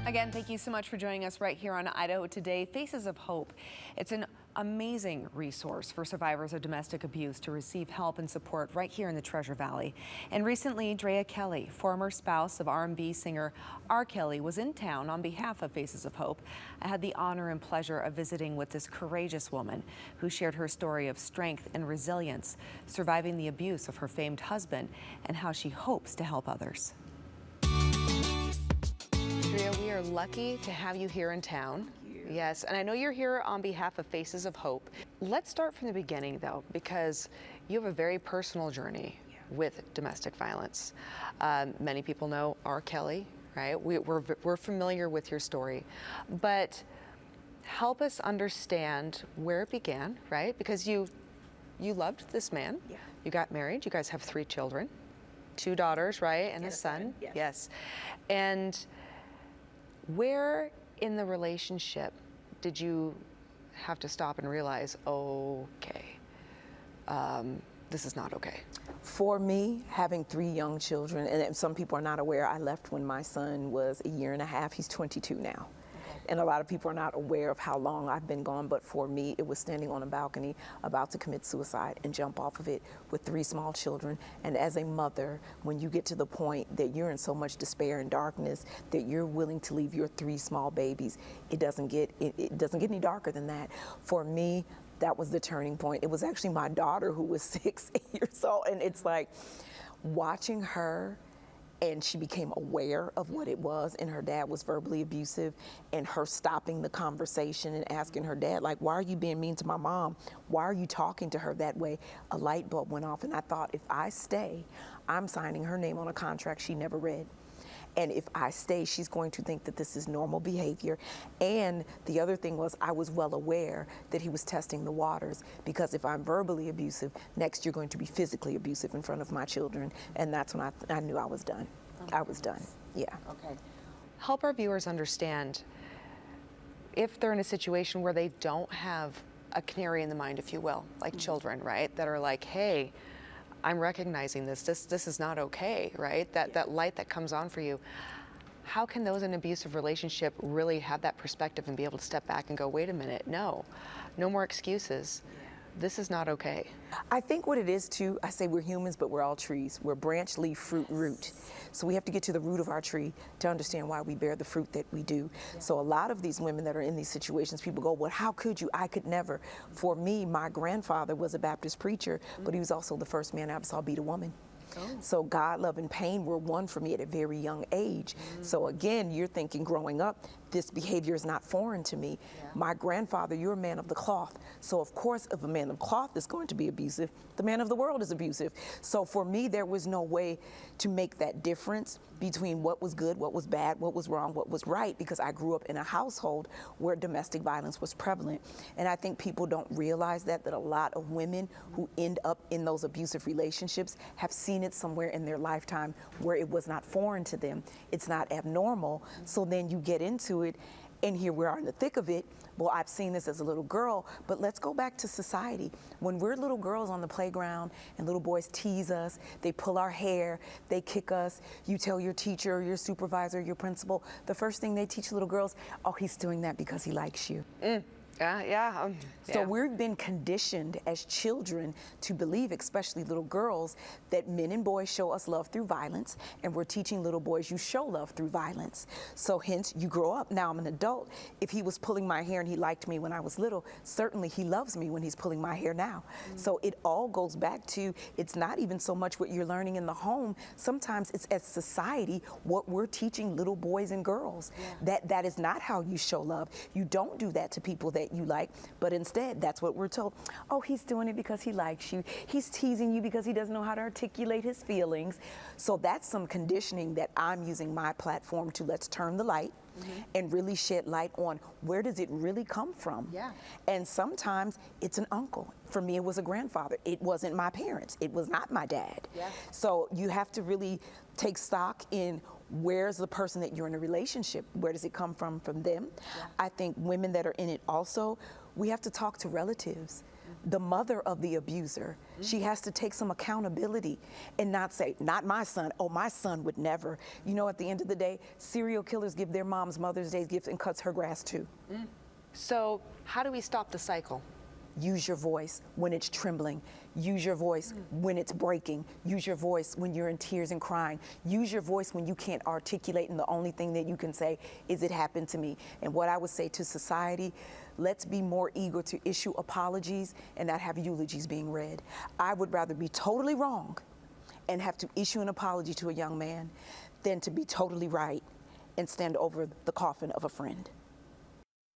Again, thank you so much for joining us right here on Idaho Today, Faces of Hope. It's an amazing resource for survivors of domestic abuse to receive help and support right here in the Treasure Valley. And recently, Drea Kelly, former spouse of R&B singer R. Kelly, was in town on behalf of Faces of Hope. I had the honor and pleasure of visiting with this courageous woman who shared her story of strength and resilience, surviving the abuse of her famed husband, and how she hopes to help others. Drea, we are lucky to have you here in town. Yes, and I know you're here on behalf of Faces of Hope. Let's start from the beginning, though, because you have a very personal journey with domestic violence. Many people know R. Kelly, right? We're familiar with your story, but help us understand where it began, right? Because you loved this man. Yeah. You got married. You guys have 3 children, 2 daughters, right, and a son. Yes. Yes, and where in the relationship did you have to stop and realize, okay, this is not okay? For me, having 3 young children, and some people are not aware, I left when my son was a year and a half. He's 22 now. And a lot of people are not aware of how long I've been gone, but for me, it was standing on a balcony about to commit suicide and jump off of it with 3 small children. And as a mother, when you get to the point that you're in so much despair and darkness that you're willing to leave your 3 small babies, it doesn't get any darker than that. For me, that was the turning point. It was actually my daughter who was 6 years old, and it's like watching her. And she became aware of what it was, and her dad was verbally abusive, and her stopping the conversation and asking her dad, like, why are you being mean to my mom? Why are you talking to her that way? A light bulb went off, and I thought, if I stay, I'm signing her name on a contract she never read. And if I stay, she's going to think that this is normal behavior. And the other thing was, I was well aware that he was testing the waters, because if I'm verbally abusive, next you're going to be physically abusive in front of my children. And that's when I knew I was done. I was done, yeah. Okay. Help our viewers understand, if they're in a situation where they don't have a canary in the mind, if you will, like children, right, that are like, hey, I'm recognizing this is not okay, right? That light that comes on for you. How can those in an abusive relationship really have that perspective and be able to step back and go, wait a minute, no more excuses. This is not okay. I think what it is too, I say we're humans, but we're all trees. We're branch, leaf, fruit, root. So we have to get to the root of our tree to understand why we bear the fruit that we do. Yeah. So a lot of these women that are in these situations, people go, well, how could you? I could never. For me, my grandfather was a Baptist preacher, but he was also the first man I ever saw beat a woman. Oh. So God, love, and pain were one for me at a very young age. So again, you're thinking growing up, this behavior is not foreign to me. Yeah. My grandfather, you're a man of the cloth. So of course, if a man of cloth is going to be abusive, the man of the world is abusive. So for me, there was no way to make that difference between what was good, what was bad, what was wrong, what was right, because I grew up in a household where domestic violence was prevalent. And I think people don't realize that a lot of women who end up in those abusive relationships have seen it somewhere in their lifetime where it was not foreign to them. It's not abnormal. So then you get into it, and here we are in the thick of it. Well, I've seen this as a little girl, but let's go back to society. When we're little girls on the playground and little boys tease us, they pull our hair, they kick us, you tell your teacher, your supervisor, your principal, the first thing they teach little girls, oh, he's doing that because he likes you. So we've been conditioned as children to believe, especially little girls, that men and boys show us love through violence, and we're teaching little boys you show love through violence. So hence, you grow up. Now I'm an adult. If he was pulling my hair and he liked me when I was little, certainly he loves me when he's pulling my hair now. So it all goes back to, it's not even so much what you're learning in the home. Sometimes it's as society, what we're teaching little boys and girls. That is not how you show love. You don't do that to people that you like, but instead that's what we're told. Oh, he's doing it because he likes you. He's teasing you because he doesn't know how to articulate his feelings. So that's some conditioning that I'm using my platform to let's turn the light and really shed light on where does it really come from. And sometimes it's an uncle. For me, it was a grandfather. It wasn't my parents. It was not my dad. So you have to really take stock in where's the person that you're in a relationship, where does it come from them. I think women that are in it also, we have to talk to relatives. the mother of the abuser. She has to take some accountability and not say, not my son, oh, my son would never. You know, at the end of the day, serial killers give their moms Mother's Day gifts and cuts her grass too. So how do we stop the cycle? Use your voice when it's trembling. Use your voice when it's breaking. Use your voice when you're in tears and crying. Use your voice when you can't articulate and the only thing that you can say is it happened to me. And what I would say to society, let's be more eager to issue apologies and not have eulogies being read. I would rather be totally wrong and have to issue an apology to a young man than to be totally right and stand over the coffin of a friend.